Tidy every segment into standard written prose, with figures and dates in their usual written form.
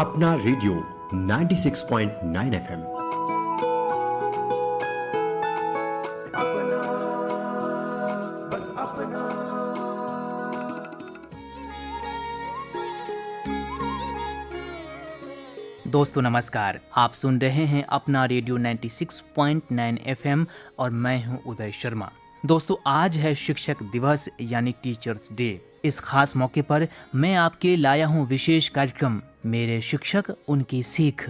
अपना radio 96.9 FM. दोस्तों नमस्कार, आप सुन रहे हैं अपना रेडियो 96.9 एफएम और मैं हूं उदय शर्मा। दोस्तों आज है शिक्षक दिवस यानी टीचर्स डे। इस खास मौके पर मैं आपके लाया हूं विशेष कार्यक्रम मेरे शिक्षक उनकी सीख।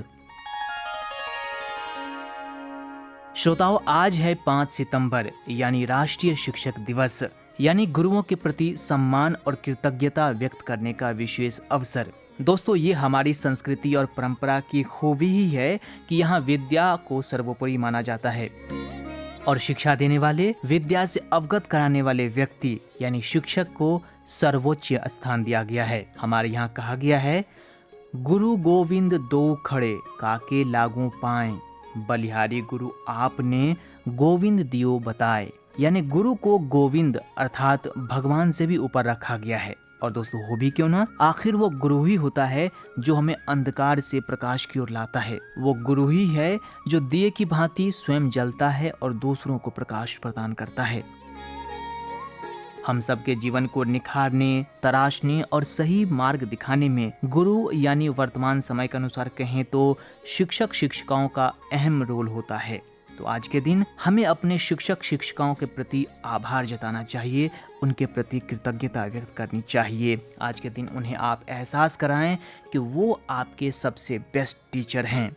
श्रोताओं, आज है 5 सितंबर यानी राष्ट्रीय शिक्षक दिवस, यानी गुरुओं के प्रति सम्मान और कृतज्ञता व्यक्त करने का विशेष अवसर। दोस्तों ये हमारी संस्कृति और परंपरा की खूबी ही है कि यहाँ विद्या को सर्वोपरि माना जाता है और शिक्षा देने वाले, विद्या से अवगत कराने वाले व्यक्ति यानी शिक्षक को सर्वोच्च स्थान दिया गया है। हमारे यहाँ कहा गया है, गुरु गोविंद दो खड़े काके लागू पाए, बलिहारी गुरु आपने गोविंद दियो बताए। यानी गुरु को गोविंद अर्थात भगवान से भी ऊपर रखा गया है। और दोस्तों हो भी क्यों ना, आखिर वो गुरु ही होता है जो हमें अंधकार से प्रकाश की ओर लाता है। वो गुरु ही है जो दिए की भांति स्वयं जलता है और दूसरों को प्रकाश प्रदान करता है। हम सबके जीवन को निखारने, तराशने और सही मार्ग दिखाने में गुरु यानी वर्तमान समय के अनुसार कहें तो शिक्षक शिक्षिकाओं का अहम रोल होता है। तो आज के दिन हमें अपने शिक्षक शिक्षिकाओं के प्रति आभार जताना चाहिए, उनके प्रति कृतज्ञता व्यक्त करनी चाहिए। आज के दिन उन्हें आप एहसास कराएं कि वो आपके सबसे बेस्ट टीचर हैं।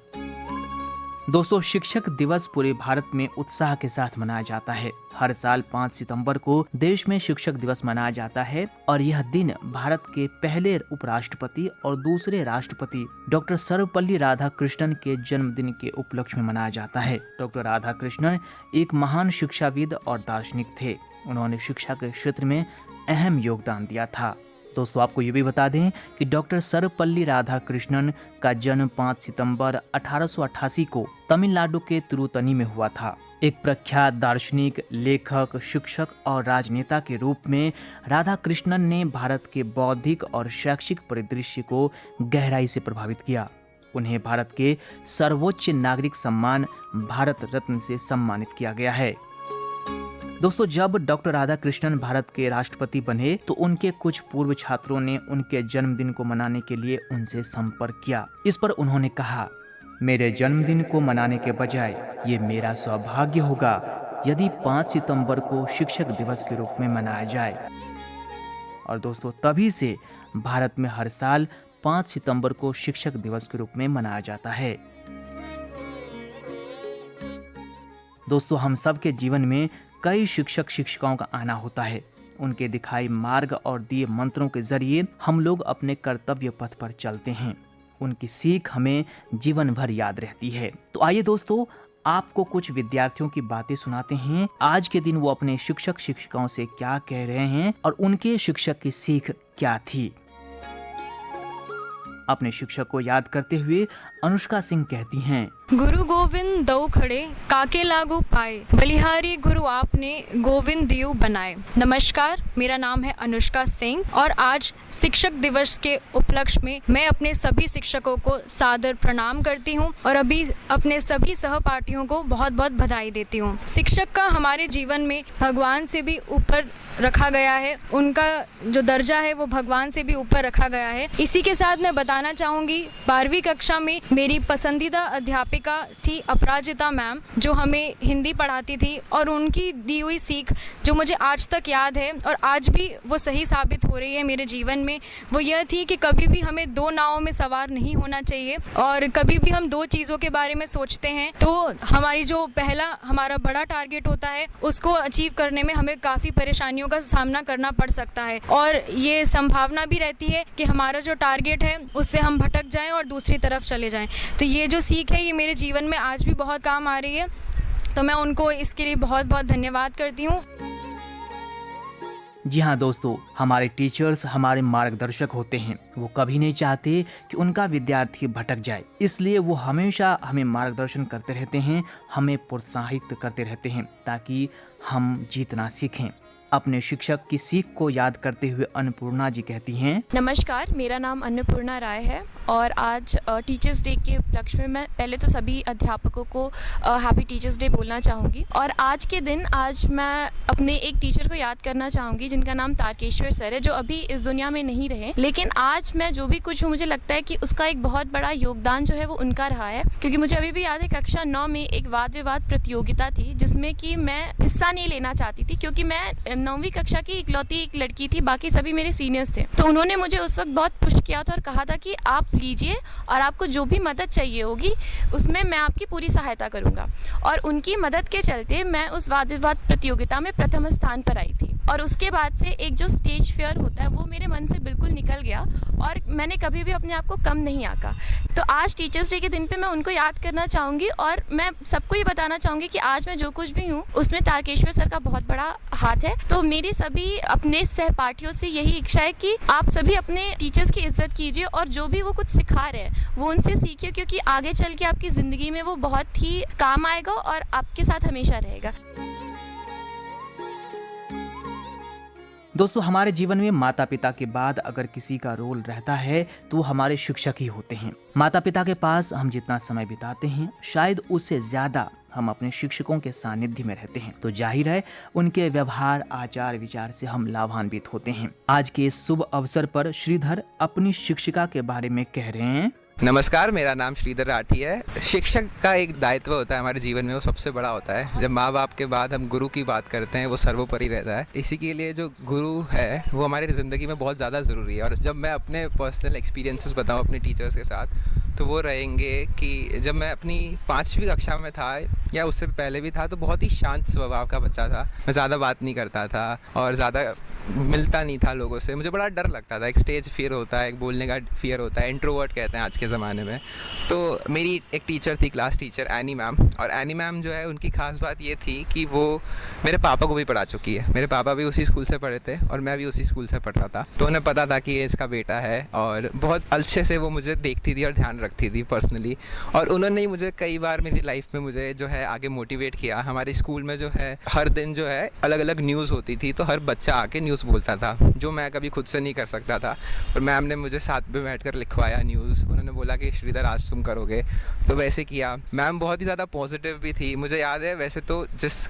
दोस्तों शिक्षक दिवस पूरे भारत में उत्साह के साथ मनाया जाता है। हर साल 5 सितंबर को देश में शिक्षक दिवस मनाया जाता है और यह दिन भारत के पहले उपराष्ट्रपति और दूसरे राष्ट्रपति डॉक्टर सर्वपल्ली राधाकृष्णन के जन्मदिन के उपलक्ष्य में मनाया जाता है। डॉक्टर राधाकृष्णन एक महान शिक्षाविद और दार्शनिक थे। उन्होंने शिक्षा के क्षेत्र में अहम योगदान दिया था। दोस्तों आपको ये भी बता दें कि डॉक्टर सर्वपल्ली राधाकृष्णन का जन्म 5 सितंबर 1888 को तमिलनाडु के तिरुतनी में हुआ था। एक प्रख्यात दार्शनिक, लेखक, शिक्षक और राजनेता के रूप में राधाकृष्णन ने भारत के बौद्धिक और शैक्षिक परिदृश्य को गहराई से प्रभावित किया। उन्हें भारत के सर्वोच्च नागरिक सम्मान भारत रत्न से सम्मानित किया गया है। दोस्तों जब डॉक्टर राधाकृष्णन भारत के राष्ट्रपति बने तो उनके कुछ पूर्व छात्रों ने उनके जन्मदिन को मनाने के लिए उनसे संपर्क किया। इस पर उन्होंने कहा, मेरे जन्मदिन को मनाने के बजाय ये मेरा सौभाग्य होगा यदि 5 सितंबर को शिक्षक दिवस के रूप में मनाया जाए। और दोस्तों तभी से भारत में हर साल 5 सितंबर को शिक्षक दिवस के रूप में मनाया जाता है। दोस्तों हम सबके जीवन में कई शिक्षक शिक्षिकाओं का आना होता है। उनके दिखाई मार्ग और दिए मंत्रों के जरिए हम लोग अपने कर्तव्य पथ पर चलते हैं। उनकी सीख हमें जीवन भर याद रहती है। तो आइए दोस्तों आपको कुछ विद्यार्थियों की बातें सुनाते हैं। आज के दिन वो अपने शिक्षक शिक्षिकाओं से क्या कह रहे हैं और उनके शिक्षक की सीख क्या थी। अपने शिक्षक को याद करते हुए अनुष्का सिंह कहती हैं, गुरु गोविंद दो खड़े काके लागू पाए, बलिहारी गुरु आपने गोविंद दियो बनाए। नमस्कार, मेरा नाम है अनुष्का सिंह और आज शिक्षक दिवस के उपलक्ष्य में मैं अपने सभी शिक्षकों को सादर प्रणाम करती हूँ और अभी अपने सभी सहपाठियों को बहुत बहुत बधाई देती हूँ। शिक्षक का हमारे जीवन में भगवान से भी ऊपर रखा गया है, उनका जो दर्जा है वो भगवान से भी ऊपर रखा गया है। इसी के साथ मैं बताना चाहूँगी, 12वीं कक्षा में मेरी पसंदीदा अध्यापिका थी अपराजिता मैम, जो हमें हिंदी पढ़ाती थी और उनकी दी हुई सीख जो मुझे आज तक याद है और आज भी वो सही साबित हो रही है मेरे जीवन में, वो यह थी कि कभी भी हमें दो नावों में सवार नहीं होना चाहिए और कभी भी हम दो चीज़ों के बारे में सोचते हैं तो हमारी जो पहला हमारा बड़ा टारगेट होता है उसको अचीव करने में हमें काफ़ी परेशानियों का सामना करना पड़ सकता है और ये संभावना भी रहती है कि हमारा जो टारगेट है उससे हम भटक जाएं और दूसरी तरफ चले जाएं। तो ये जो सीख है ये मेरे जीवन में आज भी बहुत काम आ रही है, तो मैं उनको इसके लिए बहुत बहुत धन्यवाद करती हूँ। जी हाँ दोस्तों, हमारे टीचर्स हमारे मार्गदर्शक होते हैं। वो कभी नहीं चाहते कि उनका विद्यार्थी भटक जाए, इसलिए वो हमेशा हमें मार्गदर्शन करते रहते हैं, हमें प्रोत्साहित करते रहते हैं ताकि हम जीतना सीखें। अपने शिक्षक की सीख को याद करते हुए अन्नपूर्णा जी कहती हैं, नमस्कार, मेरा नाम अन्नपूर्णा राय है और आज टीचर्स डे के उपलक्ष्य में मैं पहले तो सभी अध्यापकों को हैप्पी टीचर्स डे बोलना चाहूँगी। और आज के दिन मैं अपने एक टीचर को याद करना चाहूँगी जिनका नाम तारकेश्वर सर है, जो अभी इस दुनिया में नहीं रहे, लेकिन आज मैं जो भी कुछ हूँ मुझे लगता है कि उसका एक बहुत बड़ा योगदान जो है वो उनका रहा है। क्योंकि मुझे अभी भी याद है कक्षा 9 में एक वाद विवाद प्रतियोगिता थी जिसमें कि मैं हिस्सा नहीं लेना चाहती थी, क्योंकि मैं 9वीं कक्षा की इकलौती एक लड़की थी, बाकी सभी मेरे सीनियर्स थे। तो उन्होंने मुझे उस वक्त बहुत पुश किया था और कहा था कि आप लीजिए और आपको जो भी मदद चाहिए होगी उसमें मैं आपकी पूरी सहायता करूंगा। और उनकी मदद के चलते मैं उस वाद विवाद प्रतियोगिता में प्रथम स्थान पर आई थी। और उसके बाद से एक जो स्टेज फियर होता है वो मेरे मन से बिल्कुल निकल गया और मैंने कभी भी अपने आप को कम नहीं आंका। तो आज टीचर्स डे के दिन पे मैं उनको याद करना चाहूँगी और मैं सबको ये बताना चाहूँगी कि आज मैं जो कुछ भी हूँ उसमें तारकेश्वर सर का बहुत बड़ा हाथ है। तो मेरी सभी अपने सहपाठियों से यही इच्छा है कि आप सभी अपने टीचर्स की इज्जत कीजिए और जो भी वो कुछ सिखा रहे हैं वो उनसे सीखिए, क्योंकि आगे चल के आपकी ज़िंदगी में वो बहुत ही काम आएगा और आपके साथ हमेशा रहेगा। दोस्तों, हमारे जीवन में माता पिता के बाद अगर किसी का रोल रहता है तो हमारे शिक्षक ही होते हैं। माता पिता के पास हम जितना समय बिताते हैं शायद उससे ज्यादा हम अपने शिक्षकों के सानिध्य में रहते हैं, तो जाहिर है उनके व्यवहार, आचार विचार से हम लाभान्वित होते हैं। आज के इस शुभ अवसर पर श्रीधर अपनी शिक्षिका के बारे में कह रहे हैं। नमस्कार, मेरा नाम श्रीधर राठी है। शिक्षक का एक दायित्व होता है हमारे जीवन में, वो सबसे बड़ा होता है। जब माँ बाप के बाद हम गुरु की बात करते हैं वो सर्वोपरि रहता है। इसी के लिए जो गुरु है वो हमारी ज़िंदगी में बहुत ज़्यादा ज़रूरी है। और जब मैं अपने पर्सनल एक्सपीरियंसेस बताऊँ अपने टीचर्स के साथ तो वो रहेंगे कि जब मैं अपनी 5वीं कक्षा में था या उससे पहले भी था तो बहुत ही शांत स्वभाव का बच्चा था। मैं ज़्यादा बात नहीं करता था और ज़्यादा मिलता नहीं था लोगों से। मुझे बड़ा डर लगता था। एक स्टेज फियर होता है, एक बोलने का फियर होता है, इंट्रोवर्ट कहते हैं आज के ज़माने में। तो मेरी एक टीचर थी, क्लास टीचर एनी मैम। और एनी मैम जो है उनकी खास बात ये थी कि वो मेरे पापा को भी पढ़ा चुकी है। मेरे पापा भी उसी स्कूल से पढ़े थे और मैं भी उसी स्कूल से पढ़ रहा था। तो उन्हें पता था कि ये इसका बेटा है और बहुत अच्छे से वो मुझे देखती थी और ध्यान रखती थी पर्सनली। और उन्होंने ही मुझे कई बार मेरी लाइफ में मुझे जो है आगे मोटिवेट किया। हमारे स्कूल में जो है हर दिन जो है अलग अलग न्यूज़ होती थी, तो हर बच्चा आके न्यूज़ बोलता था जो मैं कभी खुद से नहीं कर सकता था। पर मैम ने मुझे साथ में बैठकर लिखवाया न्यूज़। उन्होंने बोला कि श्रीधर आज तुम करोगे, तो वैसे किया। मैम बहुत ही ज़्यादा पॉजिटिव भी थी। मुझे याद है वैसे तो जिस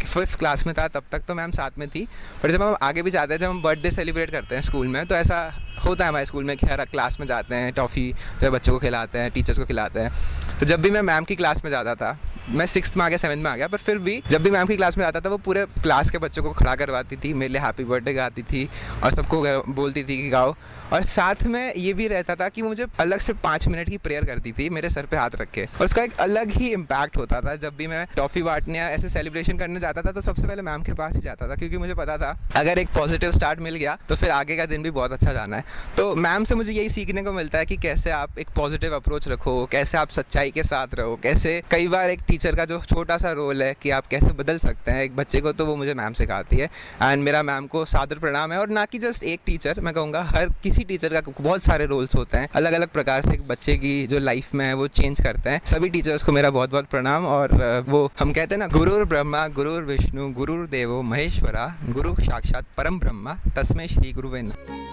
5th क्लास में था तब तक तो मैम साथ में थी, पर जब हम आगे भी जाते हैं, जब हम बर्थडे सेलिब्रेट करते हैं स्कूल में, तो ऐसा होता है हमारे स्कूल में कि हर क्लास में जाते हैं, टॉफ़ी जो है बच्चों को खिलाते हैं, टीचर्स को खिलाते हैं। तो जब भी मैं मैम की क्लास में जाता था, मैं 6th में आ गया, 7th में आ गया, पर फिर भी जब भी मैम की क्लास में आता था वो पूरे क्लास के बच्चों को खड़ा करवाती थी, मेरे लिए हैप्पी बर्थडे गाती थी और सबको बोलती थी कि गाओ। और साथ में ये भी रहता था कि मुझे अलग से 5 मिनट की प्रेयर करती थी मेरे सर पे हाथ रख के, और उसका एक अलग ही इम्पैक्ट होता था। जब भी मैं टॉफ़ी बांटने या ऐसे सेलिब्रेशन करने जाता था तो सबसे पहले मैम के पास ही जाता था, क्योंकि मुझे पता था अगर एक पॉजिटिव स्टार्ट मिल गया तो फिर आगे का दिन भी बहुत अच्छा जाना है। तो मैम से मुझे यही सीखने को मिलता है कि कैसे आप एक पॉजिटिव अप्रोच रखो, कैसे आप सच्चाई के साथ रहो, कैसे कई बार एक टीचर का जो छोटा सा रोल है कि आप कैसे बदल सकते हैं एक बच्चे को, तो वो मुझे मैम सिखाती है। एंड मेरा मैम को सादर प्रणाम है। और ना कि जस्ट एक टीचर, मैं कहूँगा हर किसी टीचर का बहुत सारे रोल्स होते हैं, अलग अलग प्रकार से एक बच्चे की जो लाइफ में है वो चेंज करते हैं। सभी टीचर्स को मेरा बहुत बहुत प्रणाम। और वो हम कहते हैं ना, गुरुर ब्रह्मा गुरुर विष्णु गुरुर देवो महेश्वरा गुरु साक्षात परम ब्रह्मा तस्मै श्री गुरुवे नमः।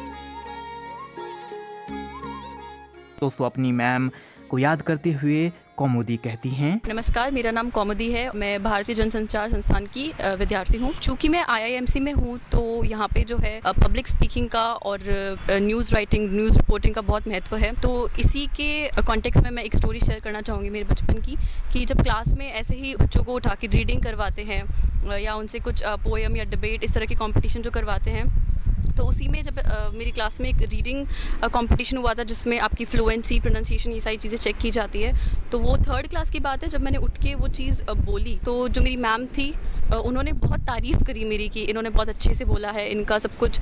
दोस्तों, अपनी मैम को याद करते हुए कौमुदी कहती हैं, नमस्कार, मेरा नाम कौमुदी है। मैं भारतीय जनसंचार संस्थान की विद्यार्थी हूँ। चूँकि मैं IIMC में हूँ तो यहाँ पे जो है पब्लिक स्पीकिंग का और न्यूज़ राइटिंग, न्यूज़ रिपोर्टिंग का बहुत महत्व है। तो इसी के कॉन्टेक्स्ट में मैं एक स्टोरी शेयर करना चाहूँगी मेरे बचपन की, कि जब क्लास में ऐसे ही बच्चों को उठा के रीडिंग करवाते हैं या उनसे कुछ पोएम या डिबेट इस तरह के कॉम्पिटिशन जो करवाते हैं, तो उसी में जब मेरी क्लास में एक रीडिंग कंपटीशन हुआ था जिसमें आपकी फ्लुएंसी, प्रोनाउंसिएशन, ये सारी चीज़ें चेक की जाती है। तो वो 3rd क्लास की बात है, जब मैंने उठ के वो चीज़ बोली तो जो मेरी मैम थी उन्होंने बहुत तारीफ़ करी मेरी, कि इन्होंने बहुत अच्छे से बोला है, इनका सब कुछ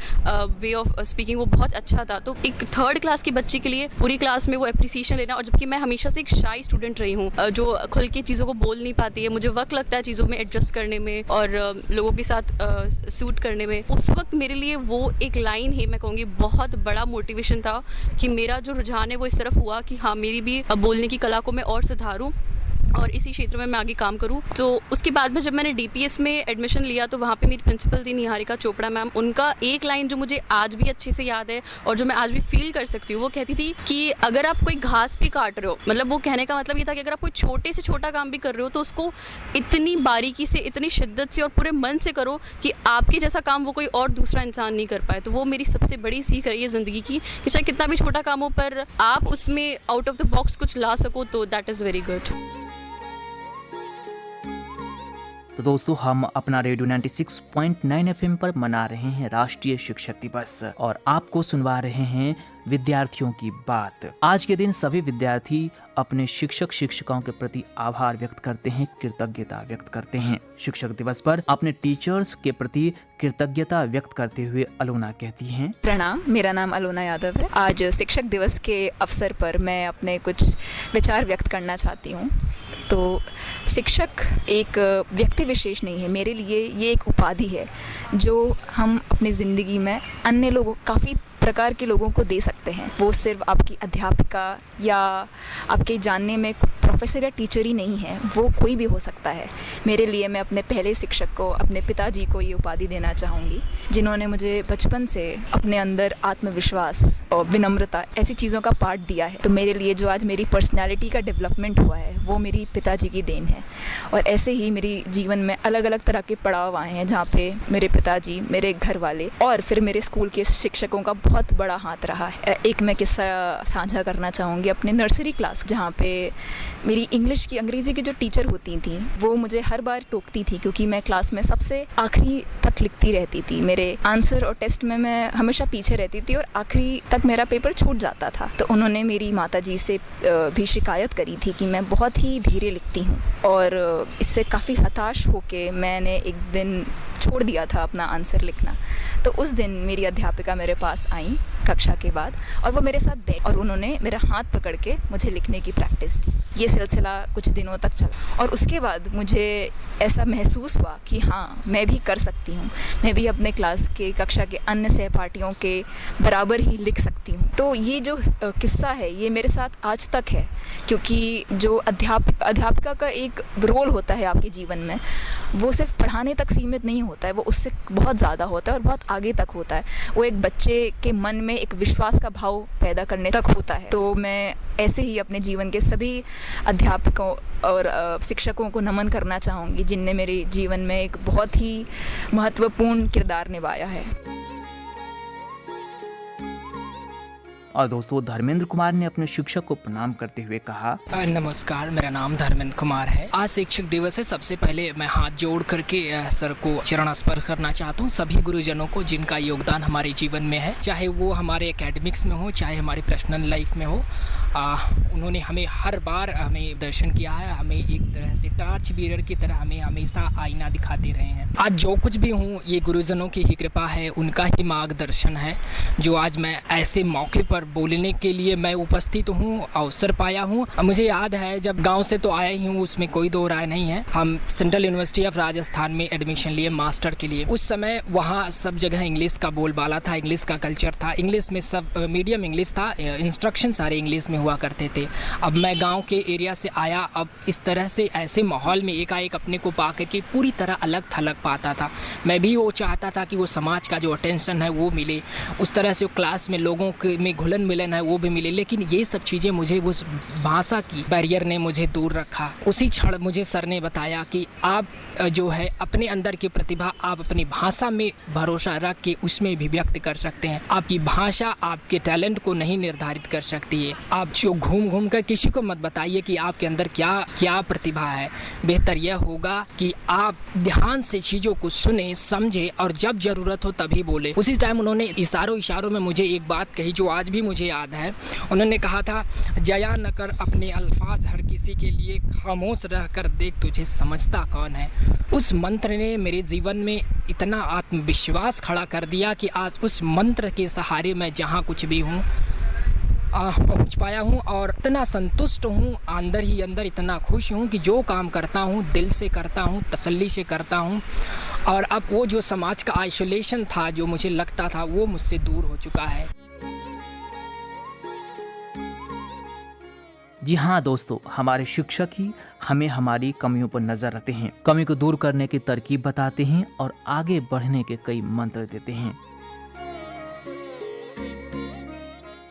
वे ऑफ स्पीकिंग वो बहुत अच्छा था। तो एक 3rd क्लास की बच्ची के लिए पूरी क्लास में वो एप्रिसिएशन लेना, और जबकि मैं हमेशा से एक शाई स्टूडेंट रही हूँ जो खुल के चीज़ों को बोल नहीं पाती है, मुझे वक्त लगता है चीज़ों में एडजस्ट करने में और लोगों के साथ सूट करने में। उस वक्त मेरे लिए वो एक लाइन ही, मैं कहूँगी, बहुत बड़ा मोटिवेशन था कि मेरा जो रुझान है वो इस तरफ हुआ कि हाँ, मेरी भी बोलने की कला को मैं और सुधारूँ और इसी क्षेत्र में मैं आगे काम करूं। तो उसके बाद में जब मैंने DPS में एडमिशन लिया तो वहाँ पे मेरी प्रिंसिपल थी निहारिका चोपड़ा मैम। उनका एक लाइन जो मुझे आज भी अच्छे से याद है और जो मैं आज भी फील कर सकती हूँ, वो कहती थी कि अगर आप कोई घास भी काट रहे हो, मतलब वो कहने का मतलब ये था कि अगर आप कोई छोटे से छोटा काम भी कर रहे हो तो उसको इतनी बारीकी से, इतनी शिद्दत से और पूरे मन से करो कि आपके जैसा काम वो कोई और दूसरा इंसान नहीं कर पाए। तो वो मेरी सबसे बड़ी सीख रही है ज़िंदगी की कि चाहे कितना भी छोटा काम हो पर आप उसमें आउट ऑफ द बॉक्स कुछ ला सको, तो दैट इज़ वेरी गुड। तो दोस्तों, हम अपना रेडियो 96.9 FM पर मना रहे हैं राष्ट्रीय शिक्षक दिवस और आपको सुनवा रहे हैं विद्यार्थियों की बात। आज के दिन सभी विद्यार्थी अपने शिक्षक शिक्षिकाओं के प्रति आभार व्यक्त करते हैं, कृतज्ञता व्यक्त करते हैं। शिक्षक दिवस पर अपने टीचर्स के प्रति कृतज्ञता व्यक्त करते हुए अलोना कहती हैं, प्रणाम, मेरा नाम अलोना यादव है। आज शिक्षक दिवस के अवसर पर मैं अपने कुछ विचार व्यक्त करना चाहती हूँ। तो शिक्षक एक व्यक्ति विशेष नहीं है, मेरे लिए ये एक उपाधि है जो हम अपनी ज़िंदगी में अन्य लोगों, काफ़ी प्रकार के लोगों को दे सकते हैं। वो सिर्फ आपकी अध्यापिका या आपके जानने में प्रोफेसर या टीचर ही नहीं है, वो कोई भी हो सकता है। मेरे लिए मैं अपने पहले शिक्षक को, अपने पिताजी को ये उपाधि देना चाहूँगी, जिन्होंने मुझे बचपन से अपने अंदर आत्मविश्वास और विनम्रता ऐसी चीज़ों का पाठ दिया है। तो मेरे लिए जो आज मेरी पर्सनैलिटी का डेवलपमेंट हुआ है वो मेरी पिताजी की देन है। और ऐसे ही मेरी जीवन में अलग अलग तरह के पड़ाव आए हैं जहाँ पे मेरे पिताजी, मेरे घर वाले और फिर मेरे स्कूल के शिक्षकों का बहुत बड़ा हाथ रहा है। एक मैं किस्सा साझा करना चाहूँगी अपने नर्सरी क्लास, जहाँ पे मेरी अंग्रेज़ी की जो टीचर होती थी वो मुझे हर बार टोकती थी क्योंकि मैं क्लास में सबसे आखिरी तक लिखती रहती थी। मेरे आंसर और टेस्ट में मैं हमेशा पीछे रहती थी और आखिरी तक मेरा पेपर छूट जाता था। तो उन्होंने मेरी माताजी से भी शिकायत करी थी कि मैं बहुत ही धीरे लिखती हूँ और इससे काफ़ी हताश होके मैंने एक दिन छोड़ दिया था अपना आंसर लिखना। तो उस दिन मेरी अध्यापिका मेरे पास आई कक्षा के बाद और वो मेरे साथ बैठ और उन्होंने मेरा हाथ पकड़ के मुझे लिखने की प्रैक्टिस दी। ये सिलसिला कुछ दिनों तक चला और उसके बाद मुझे ऐसा महसूस हुआ कि हाँ, मैं भी कर सकती हूँ, मैं भी अपने क्लास के, कक्षा के अन्य सहपाठियों के बराबर ही लिख सकती हूँ। तो ये जो किस्सा है ये मेरे साथ आज तक है, क्योंकि जो अध्यापिका का एक रोल होता है आपके जीवन में, वो सिर्फ पढ़ाने तक सीमित नहीं होता है, वो उससे बहुत ज़्यादा होता है और बहुत आगे तक होता है। वो एक बच्चे के मन में एक विश्वास का भाव पैदा करने तक होता है। तो मैं ऐसे ही अपने जीवन के सभी अध्यापकों और शिक्षकों को नमन करना चाहूँगी जिनने मेरे जीवन में एक बहुत ही महत्वपूर्ण किरदार निभाया है। और दोस्तों, धर्मेंद्र कुमार ने अपने शिक्षक को प्रणाम करते हुए कहा, नमस्कार, मेरा नाम धर्मेंद्र कुमार है। आज शिक्षक दिवस है। सबसे पहले मैं हाथ जोड़ करके सर को चरण स्पर्श करना चाहता हूँ, सभी गुरुजनों को जिनका योगदान हमारे जीवन में है, चाहे वो हमारे एकेडमिक्स में हो, चाहे हमारी पर्सनल लाइफ में हो। उन्होंने हमें हर बार हमें दर्शन किया है, हमें एक तरह से टार्च बीरर की तरह हमें हमेशा आईना दिखाते रहे हैं। आज जो कुछ भी हूँ ये गुरुजनों की ही कृपा है, उनका ही मार्गदर्शन है जो आज मैं ऐसे मौके पर बोलने के लिए मैं उपस्थित हूँ, अवसर पाया हूँ। मुझे याद है जब गांव से तो आया ही हूँ, उसमें कोई दो राय नहीं है। हम सेंट्रल यूनिवर्सिटी ऑफ राजस्थान में एडमिशन लिए मास्टर के लिए। उस समय वहाँ सब जगह इंग्लिश का बोलबाला था, इंग्लिश का कल्चर था, इंग्लिश में सब मीडियम इंग्लिश था, इंस्ट्रक्शन सारे इंग्लिश में हुआ करते थे। अब मैं गाँव के एरिया से आया, अब इस तरह से ऐसे माहौल में एकाएक अपने को पा करके पूरी तरह अलग थलग पाता था। मैं भी वो चाहता था कि वो समाज का जो अटेंशन है वो मिले, उस तरह से क्लास में लोगों के में घुलन मिलन है वो भी मिले, लेकिन ये सब चीज़ें मुझे उस भाषा की बैरियर ने मुझे दूर रखा। उसी क्षण मुझे सर ने बताया कि आप जो है अपने अंदर की प्रतिभा आप अपनी भाषा में भरोसा रख के उसमें भी व्यक्त कर सकते हैं। आपकी भाषा आपके टैलेंट को नहीं निर्धारित कर सकती है। आप जो घूम घूम कर किसी को मत बताइए कि आपके अंदर क्या क्या प्रतिभा है। बेहतर यह होगा कि आप ध्यान से चीज़ों को सुने, समझे और जब जरूरत हो तभी बोले। उसी टाइम उन्होंने इशारों में मुझे एक बात कही जो आज भी मुझे याद है। उन्होंने कहा था, जया न कर अपने अल्फाज हर किसी के लिए, खामोश रह कर देख तुझे समझता कौन है। उस मंत्र ने मेरे जीवन में इतना आत्मविश्वास खड़ा कर दिया कि आज उस मंत्र के सहारे मैं जहाँ कुछ भी हूँ पहुँच पाया हूँ और इतना संतुष्ट हूँ, अंदर ही अंदर इतना खुश हूँ कि जो काम करता हूँ दिल से करता हूँ, तसल्ली से करता हूँ। और अब वो जो समाज का आइसोलेशन था जो मुझे लगता था वो मुझसे दूर हो चुका है। जी हाँ दोस्तों, हमारे शिक्षक ही हमें हमारी कमियों पर नजर रखते हैं, कमी को दूर करने की तरकीब बताते हैं और आगे बढ़ने के कई मंत्र देते हैं।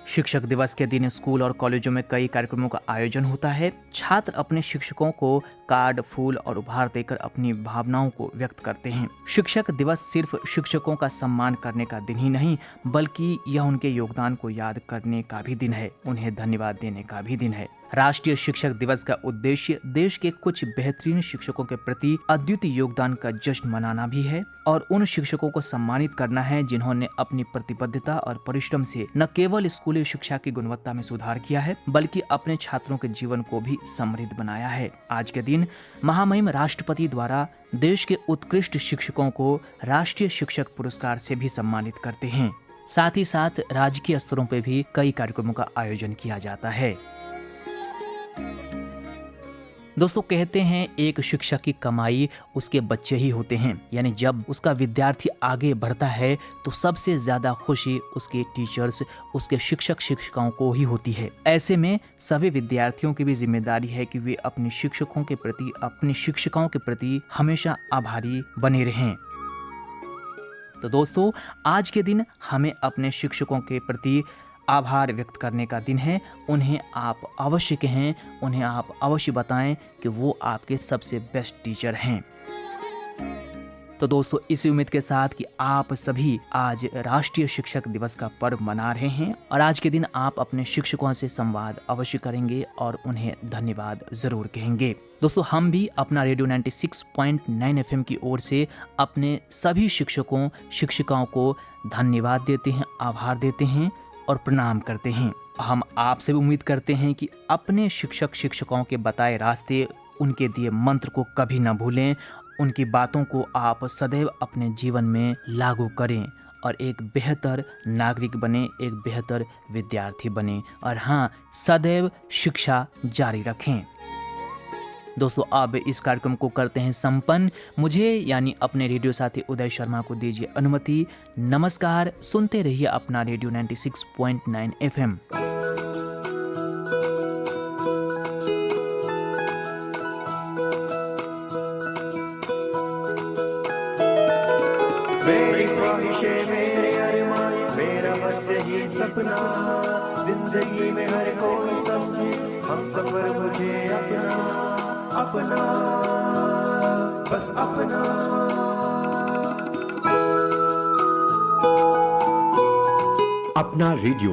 शिक्षक दिवस के दिन स्कूल और कॉलेजों में कई कार्यक्रमों का आयोजन होता है। छात्र अपने शिक्षकों को कार्ड, फूल और उपहार देकर अपनी भावनाओं को व्यक्त करते हैं। शिक्षक दिवस सिर्फ शिक्षकों का सम्मान करने का दिन ही नहीं, बल्कि यह उनके योगदान को याद करने का भी दिन है, उन्हें धन्यवाद देने का भी दिन है। राष्ट्रीय शिक्षक दिवस का उद्देश्य देश के कुछ बेहतरीन शिक्षकों के प्रति अद्वितीय योगदान का जश्न मनाना भी है और उन शिक्षकों को सम्मानित करना है जिन्होंने अपनी प्रतिबद्धता और परिश्रम से न केवल स्कूली शिक्षा की गुणवत्ता में सुधार किया है, बल्कि अपने छात्रों के जीवन को भी समृद्ध बनाया है। आज के दिन महामहिम राष्ट्रपति द्वारा देश के उत्कृष्ट शिक्षकों को राष्ट्रीय शिक्षक पुरस्कार से भी सम्मानित करते हैं। साथ ही साथ राजकीय स्तरों पर भी कई कार्यक्रमों का आयोजन किया जाता है। दोस्तों, कहते हैं एक शिक्षक की कमाई उसके बच्चे ही होते हैं, यानी जब उसका विद्यार्थी आगे बढ़ता है तो सबसे ज्यादा खुशी उसके टीचर्स, उसके शिक्षक शिक्षिकाओं को ही होती है। ऐसे में सभी विद्यार्थियों की भी जिम्मेदारी है कि वे अपने शिक्षकों के प्रति, अपनी शिक्षिकाओं के प्रति हमेशा आभारी बने रहें। तो दोस्तों, आज के दिन हमें अपने शिक्षकों के प्रति आभार व्यक्त करने का दिन है। उन्हें आप अवश्य कहें, उन्हें आप अवश्य बताएं कि वो आपके सबसे बेस्ट टीचर हैं। तो दोस्तों, इसी उम्मीद के साथ कि आप सभी आज राष्ट्रीय शिक्षक दिवस का पर्व मना रहे हैं और आज के दिन आप अपने शिक्षकों से संवाद अवश्य करेंगे और उन्हें धन्यवाद जरूर कहेंगे। दोस्तों, हम भी अपना रेडियो 96.9 FM की ओर से अपने सभी शिक्षकों शिक्षिकाओं को धन्यवाद देते हैं, आभार देते हैं और प्रणाम करते हैं। हम आपसे भी उम्मीद करते हैं कि अपने शिक्षक शिक्षकों के बताए रास्ते, उनके दिए मंत्र को कभी न भूलें, उनकी बातों को आप सदैव अपने जीवन में लागू करें और एक बेहतर नागरिक बने, एक बेहतर विद्यार्थी बने और हाँ, सदैव शिक्षा जारी रखें। दोस्तों, अब इस कार्यक्रम को करते हैं संपन्न। मुझे यानी अपने रेडियो साथी उदय शर्मा को दीजिए अनुमति। नमस्कार, सुनते रहिए अपना रेडियो 96.9 FM। मेरी ख्वाहिशें, मेरे अरमान, मेरा बस यही सपना, जिंदगी में हर कोई समझे हम सफर मुझे अपना, अपना बस अपना। अपना रेडियो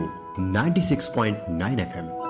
96.9 FM।